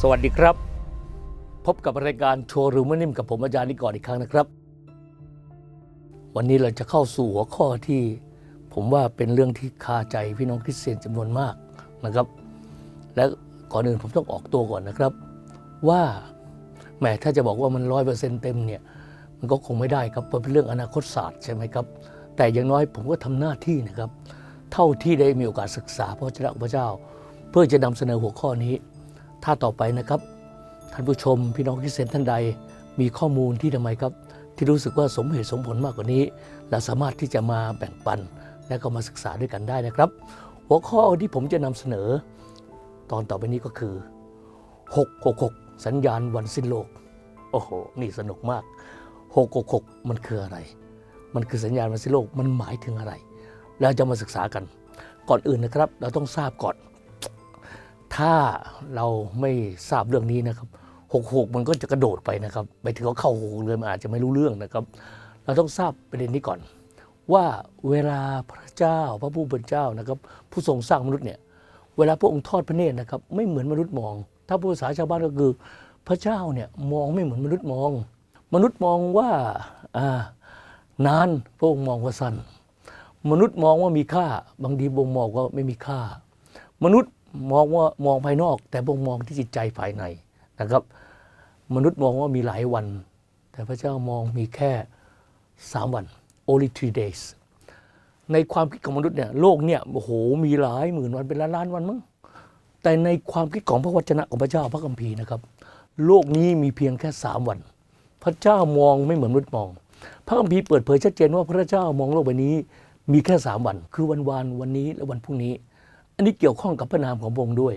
สวัสดีครับพบกับรายการโชว์รูมนิ่มกับผมอาจารย์นิกรอีกครั้งนะครับวันนี้เราจะเข้าสู่หัวข้อที่ผมว่าเป็นเรื่องที่คาใจพี่น้องคริสเตียนจำนวนมากนะครับและก่อนอื่นผมต้องออกตัวก่อนนะครับว่าแหมถ้าจะบอกว่ามัน100%เต็มเนี่ยมันก็คงไม่ได้ครับเพราะเป็นเรื่องอนาคตศาสตร์ใช่ไหมครับแต่อย่างน้อยผมก็ทำหน้าที่นะครับเท่าที่ได้มีโอกาสศึกษาพระวจนะของพระเจ้าเพื่อจะนำเสนอหัวข้อนี้ถ้าต่อไปนะครับท่านผู้ชมพี่น้องคริสเตียนท่านใดมีข้อมูลที่ทำไมครับที่รู้สึกว่าสมเหตุสมผลมากกว่านี้และสามารถที่จะมาแบ่งปันและก็มาศึกษาด้วยกันได้นะครับหัวข้อที่ผมจะนำเสนอตอนต่อไปนี้ก็คือ666สัญญาณวันสิ้นโลกโอ้โหนี่สนุกมาก666มันคืออะไรมันคือสัญญาณวันสิ้นโลกมันหมายถึงอะไรเราจะมาศึกษากันก่อนอื่นนะครับเราต้องทราบก่อนถ้าเราไม่ทราบเรื่องนี้นะครับ66มันก็จะกระโดดไปนะครับไปถึงเขาเข้า6เลยมันอาจจะไม่รู้เรื่องนะครับเราต้องทราบประเด็นนี้ก่อนว่าเวลาพระเจ้าพระผู้เป็นเจ้านะครับผู้ทรงสร้างมนุษย์เนี่ยเวลาพระองค์ทอดพระเนตรนะครับไม่เหมือนมนุษย์มองถ้าภาษาชาวบ้านก็คือพระเจ้าเนี่ยมองไม่เหมือนมนุษย์มองมนุษย์มองว่านานพระองค์มองว่าสั้นมนุษย์มองว่ามีค่าบางทีพระองค์มองว่าไม่มีค่ามนุษย์มองภายนอกแต่พระองค์มองที่จิตใจภายในนะครับมนุษย์มองว่ามีหลายวันแต่พระเจ้ามองมีแค่3 วัน only 3 days ในความคิดของมนุษย์เนี่ยโลกเนี่ยโอ้โหมีหลายหมื่นวันเป็นล้านวันมั้งแต่ในความคิดของพระวจนะของพระเจ้าพระคัมภีร์นะครับโลกนี้มีเพียงแค่3 วันพระเจ้ามองไม่เหมือนมนุษย์มองพระคัมภีร์เปิดเผยชัดเจนว่าพระเจ้ามองโลกใบนี้มีแค่3 วันคือวันนี้และวันพรุ่งนี้อันนี้เกี่ยวข้องกับพระนามของพระองค์ด้วย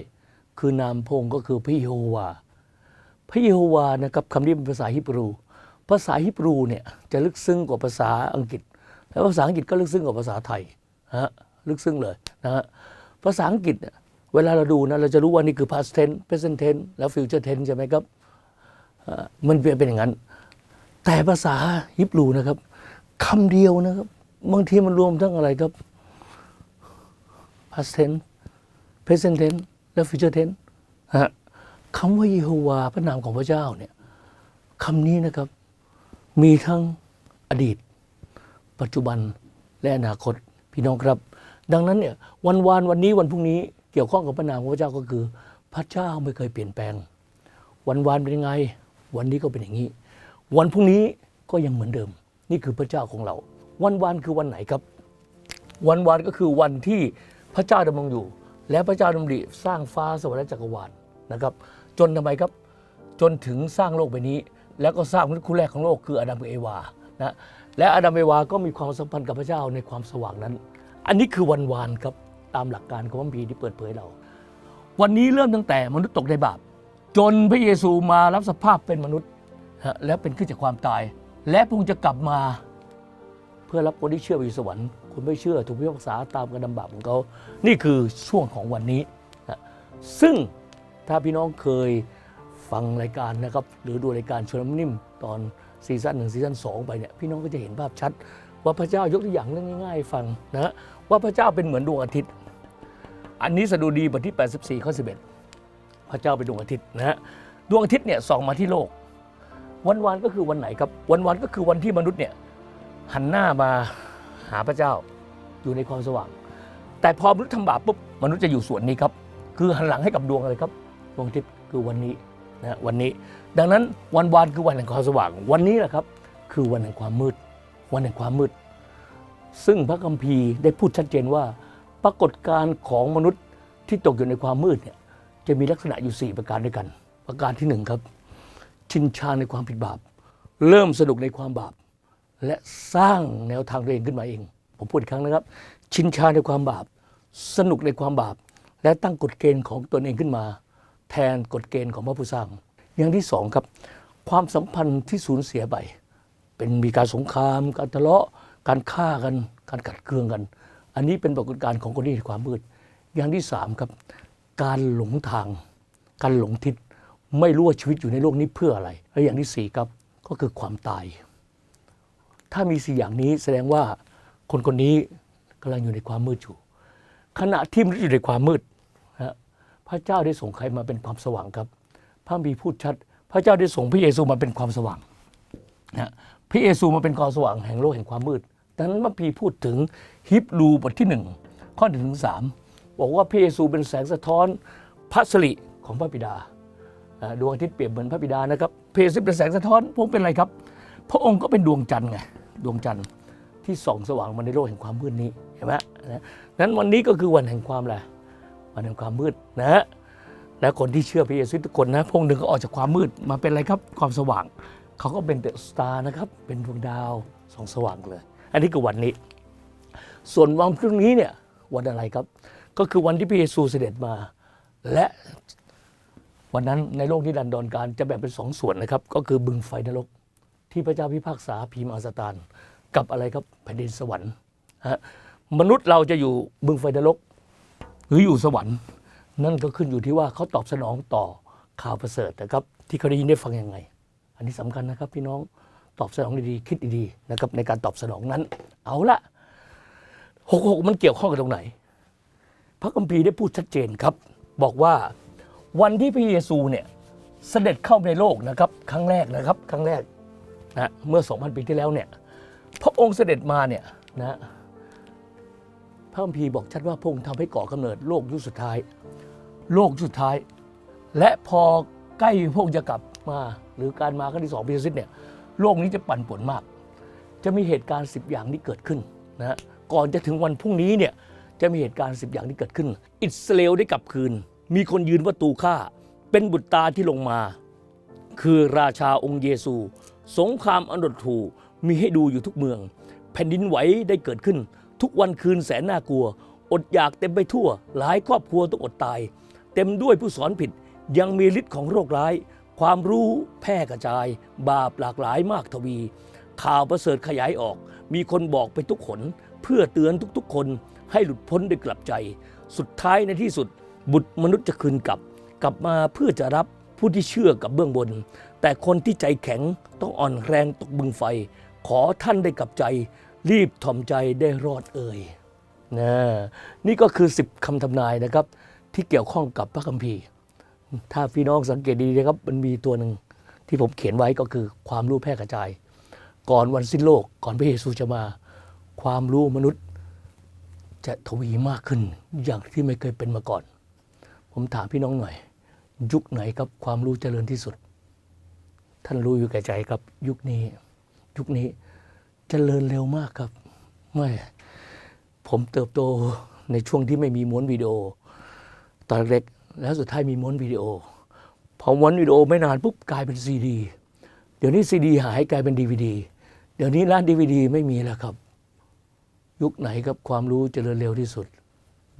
คือนามพระองค์ก็คือพระเยโฮวาพระเยโฮวานะครับคำนี้เป็นภาษาฮิบรูเนี่ยจะลึกซึ้งกว่าภาษาอังกฤษแล้วภาษาอังกฤษก็ลึกซึ้งกว่าภาษาไทยลึกซึ้งเลยนะฮะภาษาอังกฤษเวลาเราดูนะเราจะรู้ว่านี่คือ past tense present tense แล้ว future tense ใช่ไหมครับมันเป็นอย่างนั้นแต่ภาษาฮิบรูนะครับคำเดียวนะครับบางทีมันรวมทั้งอะไรครับ past tense present tense และ future tense คำว่าเยโฮวาพระนามของพระเจ้าเนี่ยคำนี้นะครับมีทั้งอดีตปัจจุบันและอนาคตพี่น้องครับดังนั้นเนี่ยวันนี้วันพรุ่งนี้เกี่ยวข้องกับพระนามของพระเจ้าก็คือพระเจ้าไม่เคยเปลี่ยนแปลงวันเป็นยังไงวันนี้ก็เป็นอย่างนี้วันพรุ่งนี้ก็ยังเหมือนเดิมนี่คือพระเจ้าของเราวันคือวันไหนครับวันก็คือวันที่พระเจ้าดำรงอยู่และพระเจ้าดำริสร้างฟ้าสวรรค์และจักรวาลนะครับจนทำไมครับจนถึงสร้างโลกใบนี้แล้วก็สร้างมนุษย์คู่แรกของโลกคืออาดัมกับเอวานะและอาดัมเอวาก็มีความสัมพันธ์กับพระเจ้าในความสว่างนั้นอันนี้คือวันครับตามหลักการของพระคัมภีร์ที่เปิดเผยเราวันนี้เริ่มตั้งแต่มนุษย์ตกในบาปจนพระเยซูมารับสภาพเป็นมนุษย์และเป็นขึ้นจากความตายและพระองค์จะกลับมาเพื่อรับคนที่เชื่อไปอยู่สวรรค์คนไม่เชื่อถูกพิพากษาตามกรรมบาปของเขานี่คือช่วงของวันนี้ซึ่งถ้าพี่น้องเคยฟังรายการนะครับหรือดูรายการชวนนิ่มตอนซีซั่น1ซีซั่น2ไปเนี่ยพี่น้องก็จะเห็นภาพชัดว่าพระเจ้ายกตัวอย่างเรื่องง่ายๆฟังนะว่าพระเจ้าเป็นเหมือนดวงอาทิตย์อันนี้สดุดีบทที่84ข้อ11พระเจ้าเป็นดวงอาทิตย์นะฮะดวงอาทิตย์เนี่ยส่องมาที่โลกวันก็คือวันไหนครับวันก็คือวันที่มนุษย์เนี่ยหันหน้ามาหาพระเจ้าอยู่ในความสว่างแต่พอมนุษย์ทำบาปปุ๊บมนุษย์จะอยู่ส่วนนี้ครับคือหันหลังให้กับดวงอะไรครับดวงอาทิตย์คือวันนี้นะวันนี้ดังนั้นวันคือวันแห่งความสว่างวันนี้แหละครับคือวันแห่งความมืดวันแห่งความมืดซึ่งพระคัมภีร์ได้พูดชัดเจนว่าปรากฏการณ์ของมนุษย์ที่ตกอยู่ในความมืดเนี่ยจะมีลักษณะอยู่4ประการด้วยกันประการที่1ครับชินชาในความผิดบาปเริ่มสนุกในความบาปและสร้างแนวทางตัวเองขึ้นมาเองผมพูดอีกครั้งนะครับชินชาในความบาปสนุกในความบาปและตั้งกฎเกณฑ์ของตนเองขึ้นมาแทนกฎเกณฑ์ของพระผู้สร้างอย่างที่2ครับความสัมพันธ์ที่สูญเสียไปเป็นมีการสงครามการทะเลาะการฆ่ากันการขัดเคืองกันอันนี้เป็นปรากฏการณ์ของคนที่ในความมืดอย่างที่3ครับการหลงทางการหลงทิศไม่รู้ว่าชีวิตอยู่ในโลกนี้เพื่ออะไรและอย่างที่4ครับก็คือความตายถ้ามี4อย่างนี้แสดงว่าคนนี้กำลังอยู่ในความมืดอยู่ขณะที่มนุษย์อยู่ในความมืดพระเจ้าได้ส่งใครมาเป็นความสว่างครับ ระคัมภีร์พูดชัดพระเจ้าได้ส่งพระเยซูมาเป็นความสว่างนะพระเยซูมาเป็นความสว่างแห่งโลกแห่งความมืดดังนั้นพระคัมภีร์พูดถึงฮีบรูบทที่1ข้อ1ถึง3บอกว่าพระเยซูเป็นแสงสะท้อนพระสิริของพระบิดาดวงอาทิตย์เปรียบเหมือนพระบิดานะครับพระเยซูเป็นแสงสะท้อนพระองค์เป็นอะไรครับพระองค์ก็เป็นดวงจันทร์ไงดวงจันทร์ที่ส่องสว่างมาในโลกแห่งความมืดนี้เห็นไหมนั้นวันนี้ก็คือวันแห่งความอะไรวันแห่งความมืดนะและคนที่เชื่อพระเยซูทุกคนนะพระองค์หนึ่งก็ออกจากความมืดมาเป็นอะไรครับความสว่างเขาก็เป็นเดอะสตาร์นะครับเป็นดวงดาวส่องสว่างเลยอันนี้คือวันนี้ส่วนวันพรุ่งนี้เนี่ยวันอะไรครับก็คือวันที่พระเยซูเสด็จมาและวันนั้นในโลกนิรันดรกาลจะแบ่งเป็น2 ส่วนนะครับก็คือบึงไฟนรกที่พระเจ้าพิพากษาผีมารซาตานกับอะไรครับแผ่นดินสวรรค์มนุษย์เราจะอยู่บึงไฟนรกหรืออยู่สวรรค์นั่นก็ขึ้นอยู่ที่ว่าเขาตอบสนองต่อข่าวประเสริฐนะครับที่เขาได้ยินได้ฟังยังไงอันนี้สำคัญนะครับพี่น้องตอบสนองดีๆคิดดีๆนะครับในการตอบสนองนั้นเอาละ66มันเกี่ยวข้องกับตรงไหนพระคัมภีร์ได้พูดชัดเจนครับบอกว่าวันที่พระเยซูเนี่ยเสด็จเข้าในโลกนะครับครั้งแรกนะครับครั้งแรกนะเมื่อ 2,000 ปีที่แล้วเนี่ยพระองค์เสด็จมาเนี่ยนะพระคัมภีร์บอกชัดว่าพระองค์ทำให้ก่อกำเนิดโลกยุคสุดท้ายและพอใกล้พระองค์จะกลับมาหรือการมาครั้งที่2ปีซิสเนี่ยโลกนี้จะปั่นป่วนมากจะมีเหตุการณ์10อย่างที่เกิดขึ้นนะก่อนจะถึงวันพรุ่งนี้เนี่ยจะมีเหตุการณ์10อย่างที่เกิดขึ้นอิสราเอลได้กลับคืนมีคนยืนประตูฆ่าเป็นบุตรตาที่ลงมาคือราชาองค์เยซูสงครามอันดุถูมีให้ดูอยู่ทุกเมืองแผ่นดินไหวได้เกิดขึ้นทุกวันคืนแสนน่ากลัวอดอยากเต็มไปทั่วหลายครอบครัวต้องอดตายเต็มด้วยผู้สอนผิดยังมีฤทธิ์ของโรคร้ายความรู้แพร่กระจายบาปหลากหลายมากทวีข่าวประเสริฐขยายออกมีคนบอกไปทุกคนเพื่อเตือนทุกๆคนให้หลุดพ้นได้กลับใจสุดท้ายในที่สุดบุตรมนุษย์จะคืนกลับมาเพื่อจะรับผู้ที่เชื่อกับเบื้องบนแต่คนที่ใจแข็งต้องอ่อนแรงตกบึงไฟขอท่านได้กลับใจรีบถ่อมใจได้รอดเอ่ยนี่ก็คือ10คำทำนายนะครับที่เกี่ยวข้องกับพระคัมภีร์ถ้าพี่น้องสังเกตดีนะครับมันมีตัวหนึ่งที่ผมเขียนไว้ก็คือความรู้แพร่กระจายก่อนวันสิ้นโลกก่อนพระเยซูจะมาความรู้มนุษย์จะทวีมากขึ้นอย่างที่ไม่เคยเป็นมาก่อนผมถามพี่น้องหน่อยยุคไหนครับความรู้เจริญที่สุดท่านรู้อยู่แก่ใจครับยุคนี้เจริญเร็วมากครับไม่ผมเติบโตในช่วงที่ไม่มีม้วนวิดีโอตอนเล็กแล้วสุดท้ายมีม้วนวิดีโอพอม้วนวิดีโอไม่นานปุ๊บกลายเป็นซีดีเดี๋ยวนี้ซีดีหายกลายเป็นดีวีดีเดี๋ยวนี้ร้านดีวีดีไม่มีแล้วครับยุคไหนครับความรู้เจริญเร็วที่สุด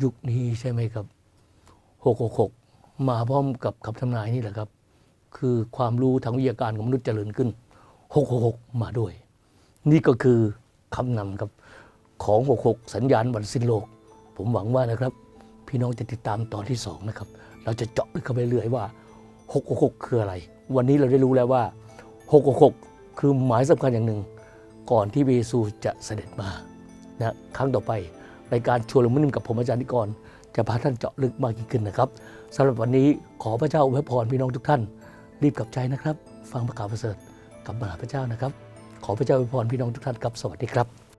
ยุคนี้ใช่ไหมครับ666มาพร้อมกับคำทำนายนี่แหละครับคือความรู้ทางวิทยาการของมนุษย์เจริญขึ้น666มาด้วยนี่ก็คือคำนำครับของ66สัญญาณวันสิ้นโลกผมหวังว่านะครับพี่น้องจะติดตามตอนที่2นะครับเราจะเจาะลึกเข้าไปเรื่อยว่า666คืออะไรวันนี้เราได้รู้แล้วว่า666คือหมายสำคัญอย่างหนึ่งก่อนที่พระเยซูจะเสด็จมานะครั้งต่อไปรายการชวนลงมือนิ่มกับผมอาจารย์นิกรจะพาท่านเจาะลึกมากยิ่งขึ้นนะครับสำหรับวันนี้ขอพระเจ้าอวยพรพี่น้องทุกท่านรีบกลับใจนะครับฟังพระข่าวประเสริฐกลับมาหาพระเจ้านะครับขอพระเจ้าอวยพรพี่น้องทุกท่านครับสวัสดีครับ